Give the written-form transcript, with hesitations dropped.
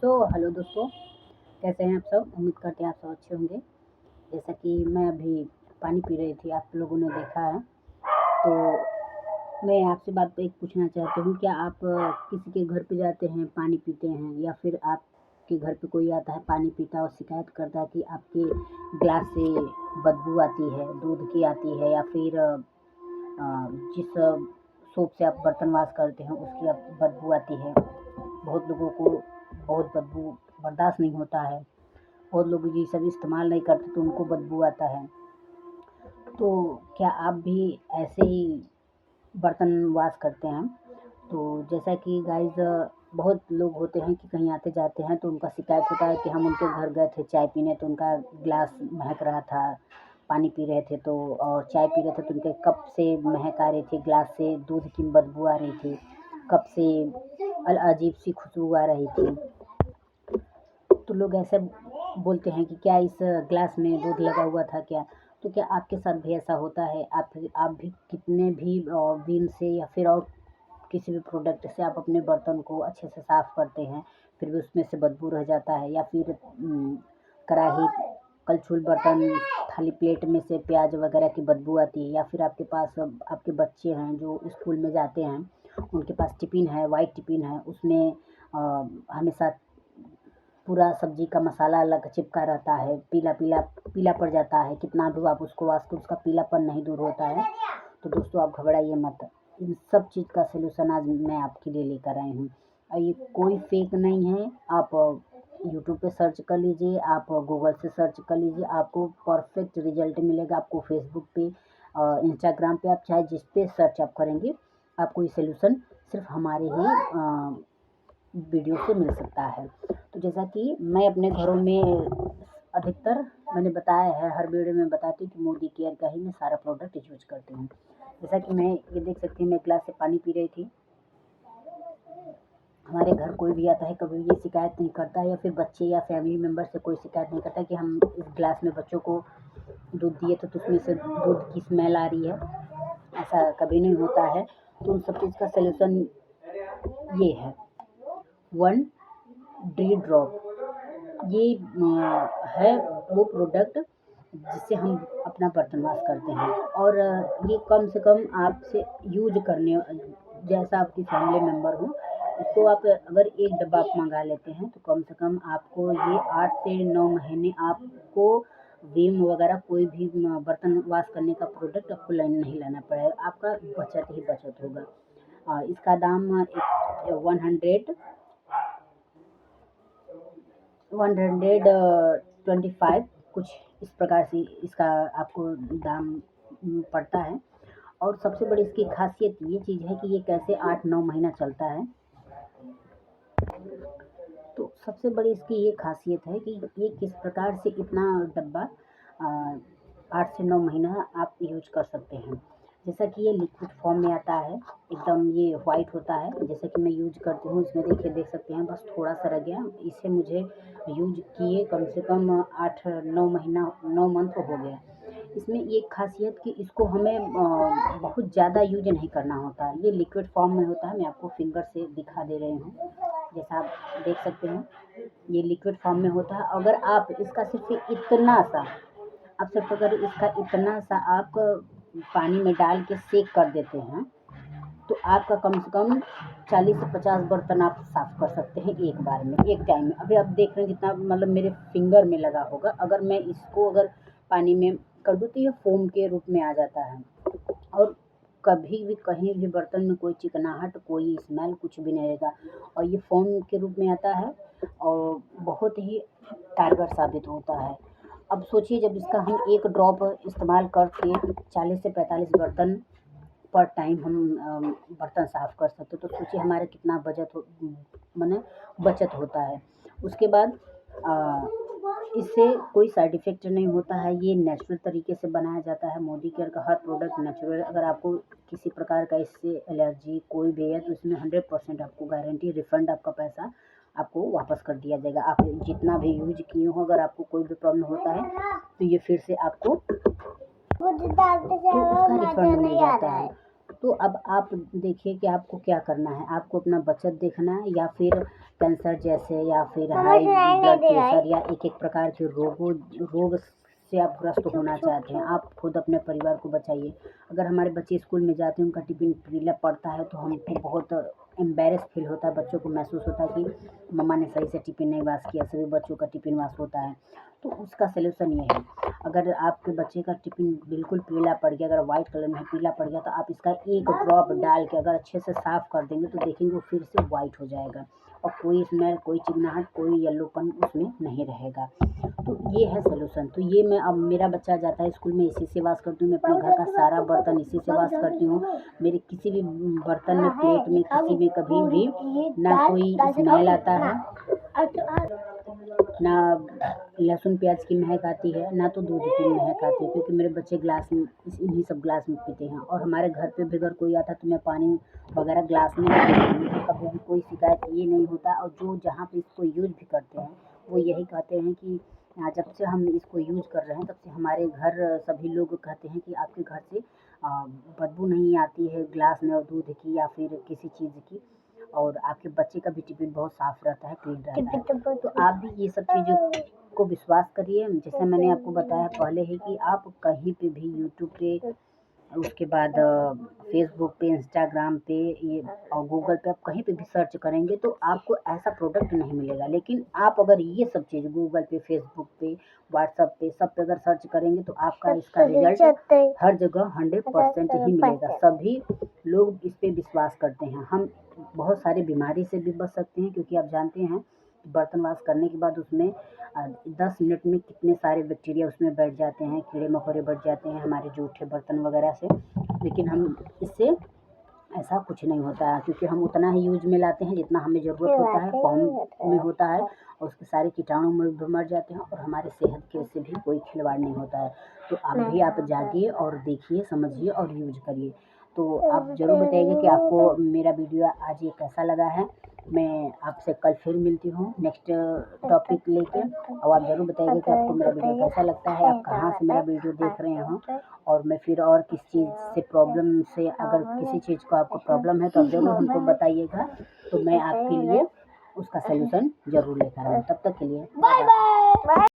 Hello दोस्तों, कैसे हैं आप सब? उम्मीद करते हैं आप सब अच्छे होंगे। जैसा कि मैं अभी पानी पी रही थी, आप लोगों ने देखा है। तो मैं आपसे बात एक पूछना चाहती हूँ, क्या आप किसी के घर पे जाते हैं, पानी पीते हैं, या फिर आपके घर पे कोई आता है, पानी पीता है और शिकायत करता है कि आपके ग्लास से बदबू आती है, दूध की आती है, या फिर जिस सोप से आप बर्तन वाश करते हैं उसकी बदबू आती है। बहुत लोगों को बहुत बदबू बर्दाश्त नहीं होता है। बहुत लोग ये सब इस्तेमाल नहीं करते तो उनको बदबू आता है। तो क्या आप भी ऐसे ही बर्तन वाश करते हैं? तो जैसा कि गाइस, बहुत लोग होते हैं कि कहीं आते जाते हैं तो उनका शिकायत होता है कि हम उनके घर गए थे चाय पीने, तो उनका गिलास महक रहा था, पानी पी रहे थे तो, और चाय पी रहे थे तो उनके कप से महक आ रही थी, गिलास से दूध की बदबू आ रही थी, कप से अजीब सी खुशबू आ रही थी। तो लोग ऐसे बोलते हैं कि क्या इस ग्लास में दूध लगा हुआ था क्या? तो क्या आपके साथ भी ऐसा होता है? आप भी कितने भी विम से या फिर और किसी भी प्रोडक्ट से आप अपने बर्तन को अच्छे से साफ़ करते हैं, फिर भी उसमें से बदबू रह जाता है, या फिर कढ़ाई, कलछुल बर्तन, थाली प्लेट में से प्याज वगैरह की बदबू आती है, या फिर आपके पास आपके बच्चे हैं जो स्कूल में जाते हैं, उनके पास टिफ़िन है, वाइट टिफ़िन है, उसमें हमेशा पूरा सब्जी का मसाला अलग चिपका रहता है, पीला पड़ जाता है, कितना भी आप उसको वाश करो उसका पीलापन नहीं दूर होता है। तो दोस्तों, आप घबराइए मत, इन सब चीज़ का सलूशन आज मैं आपके लिए लेकर आई हूँ। और ये कोई फेक नहीं है। आप यूट्यूब पे सर्च कर लीजिए, आप गूगल से सर्च कर लीजिए, आपको परफेक्ट रिजल्ट मिलेगा। आपको फेसबुक पे, इंस्टाग्राम पे, आप चाहे जिस पे सर्च आप करेंगे, आपको ये सलूशन सिर्फ हमारे ही वीडियो से मिल सकता है। तो जैसा कि मैं अपने घरों में अधिकतर मैंने बताया है, हर वीडियो में बताती हूँ कि मोदी केयर का ही मैं सारा प्रोडक्ट यूज करती हूँ। जैसा कि मैं ये देख सकती हूँ, मैं गिलास से पानी पी रही थी। हमारे घर कोई भी आता है कभी ये शिकायत नहीं करता, या फिर बच्चे या फैमिली मेम्बर से कोई शिकायत नहीं करता कि हम इस गिलास में बच्चों को दूध दिए तो उसमें से दूध की स्मेल आ रही है। ऐसा कभी नहीं होता है। तो उन सब चीज़ का सलूशन ये है, 1 डी ड्रॉप। ये है वो प्रोडक्ट जिससे हम अपना बर्तन वाश करते हैं, और ये कम से कम आपसे यूज करने जैसा आपकी फैमिली मेम्बर हो, इसको आप अगर एक डब्बा आप मंगा लेते हैं तो कम से कम आपको ये 8 से 9 महीने आपको विम वगैरह कोई भी बर्तन वाश करने का प्रोडक्ट आपको नहीं लाना पड़ेगा, आपका बचत ही बचत होगा। इसका दाम 125 कुछ इस प्रकार से इसका आपको दाम पड़ता है। और सबसे बड़ी इसकी खासियत ये चीज़ है कि ये कैसे 8-9 महीना चलता है। तो सबसे बड़ी इसकी ये खासियत है कि ये किस प्रकार से इतना डब्बा 8 से 9 महीना आप यूज कर सकते हैं। जैसा कि ये लिक्विड फॉर्म में आता है, एकदम ये वाइट होता है। जैसे कि मैं यूज करती हूँ, इसमें देखिए, देख सकते हैं, बस थोड़ा सा रह गया। इसे मुझे यूज किए कम से कम 8-9 महीना, 9 मंथ हो गया। इसमें ये खासियत कि इसको हमें बहुत ज़्यादा यूज नहीं करना होता है। ये लिक्विड फॉर्म में होता है। मैं आपको फिंगर से दिखा दे रही हूँ, जैसा आप देख सकते हैं, ये लिक्विड फॉर्म में होता है। अगर आप इसका सिर्फ इतना सा, आप सिर्फ अगर इसका इतना सा आप पानी में डाल के सेक कर देते हैं तो आपका कम से कम 40 से 50 बर्तन आप साफ़ कर सकते हैं एक बार में, एक टाइम में। अभी आप देख रहे हैं जितना मतलब मेरे फिंगर में लगा होगा। अगर मैं इसको अगर पानी में कर दूँ तो ये फोम के रूप में आ जाता है, और कभी भी कहीं भी बर्तन में कोई चिकनाहट, कोई स्मेल कुछ भी नहीं रहेगा, और ये फोम के रूप में आता है और बहुत ही कारगर साबित होता है। अब सोचिए, जब इसका हम एक ड्रॉप इस्तेमाल करके 40 से 45 बर्तन पर टाइम हम बर्तन साफ़ कर सकते, तो सोचिए हमारा कितना माने बचत होता है। उसके बाद इससे कोई साइड इफ़ेक्ट नहीं होता है। ये नेचुरल तरीके से बनाया जाता है। मोदी केयर का हर प्रोडक्ट नेचुरल है। अगर आपको किसी प्रकार का इससे एलर्जी कोई भी है तो इसमें 100% आपको गारंटी, रिफ़ंड आपका पैसा आपको वापस कर दिया जाएगा। आप जितना भी यूज किए हो, अगर आपको कोई भी प्रॉब्लम होता है तो ये फिर से आपको तो उसका रिफ़ंड मिल जाता है। तो अब आप देखिए कि आपको क्या करना है, आपको अपना बचत देखना है या फिर कैंसर जैसे या फिर हाई ब्लड प्रेशर या एक प्रकार के रोग से आप ग्रस्त होना चाहते हैं। आप खुद अपने परिवार को बचाइए। अगर हमारे बच्चे स्कूल में जाते हैं, उनका टिफ़िन पीला पड़ता है तो हमको बहुत एम्बैरेस फील होता है, बच्चों को महसूस होता है कि मम्मा ने सही से टिफ़िन नहीं वॉश किया, सभी बच्चों का टिफ़िन वॉश होता है। तो उसका सलूशन ये है, अगर आपके बच्चे का टिफ़िन बिल्कुल पीला पड़ गया, अगर वाइट कलर में पीला पड़ गया, तो आप इसका एक ड्रॉप डाल के अगर अच्छे से साफ़ कर देंगे तो देखेंगे वो फिर से वाइट हो जाएगा और कोई स्मेल, कोई चिकनाहट, कोई येलोपन उसमें नहीं रहेगा। तो ये है सलूशन। तो ये मैं, अब मेरा बच्चा जाता है स्कूल में, इसी से वॉश करती हूँ। मैं अपने घर का सारा बर्तन इसी से वॉश करती हूँ। मेरे किसी भी बर्तन में, प्लेट में, किसी में कभी भी ना कोई स्मेल आता है, ना लहसुन प्याज की महक आती है, ना तो दूध की महक आती है, क्योंकि मेरे बच्चे ग्लास में, इन्हीं सब ग्लास में पीते हैं। और हमारे घर पे भी अगर कोई आता है तो मैं पानी वगैरह ग्लास में नहीं देती हूँ, तो कभी भी कोई शिकायत ये नहीं होता। और जो जहाँ पे इसको यूज़ भी करते हैं वो यही कहते हैं कि जब से हम इसको यूज़ कर रहे हैं तब से हमारे घर सभी लोग कहते हैं कि आपके घर से बदबू नहीं आती है ग्लास में और दूध की या फिर किसी चीज़ की, और आपके बच्चे का भी टिफ़िन बहुत साफ़ रहता है, क्लीन रहता है। तो आप भी ये सब चीज़ों को विश्वास करिए। जैसे मैंने आपको बताया पहले ही कि आप कहीं पे भी यूट्यूब पे, उसके बाद फेसबुक पे, इंस्टाग्राम पे, ये और गूगल पे, आप कहीं पे भी सर्च करेंगे तो आपको ऐसा प्रोडक्ट नहीं मिलेगा। लेकिन आप अगर ये सब चीज़ गूगल पे, फेसबुक पे, व्हाट्सएप पे, सब पे अगर सर्च करेंगे तो आपका इसका रिजल्ट हर जगह 100% ही मिलेगा। सभी लोग इस पे विश्वास करते हैं। हम बहुत सारी बीमारी से भी बच सकते हैं, क्योंकि आप जानते हैं बर्तन वॉश करने के बाद उसमें 10 मिनट में कितने सारे बैक्टीरिया उसमें बैठ जाते हैं, कीड़े मकोड़े बैठ जाते हैं हमारे जूठे बर्तन वगैरह से। लेकिन हम इससे ऐसा कुछ नहीं होता है, क्योंकि हम उतना ही यूज में लाते हैं जितना हमें ज़रूरत होता है, फॉर्म में होता है, और उसके सारे कीटाणु मर जाते हैं और हमारे सेहत के से भी कोई खिलवाड़ नहीं होता है। तो आप जागिए और देखिए, समझिए और यूज करिए। तो आप ज़रूर बताइएगा कि आपको मेरा वीडियो आज ये कैसा लगा है। मैं आपसे कल फिर मिलती हूँ नेक्स्ट टॉपिक लेके, और आप ज़रूर बताइएगा कि आपको मेरा वीडियो कैसा लगता है, आप कहाँ से मेरा वीडियो देख रहे हो, और मैं फिर और किस चीज़ से प्रॉब्लम से, अगर किसी चीज़ को आपको प्रॉब्लम है तो आप ज़रूर हमको बताइएगा, तो मैं आपके लिए उसका सलूशन ज़रूर लेकर आऊँ। तब तक के लिए बाय बाय।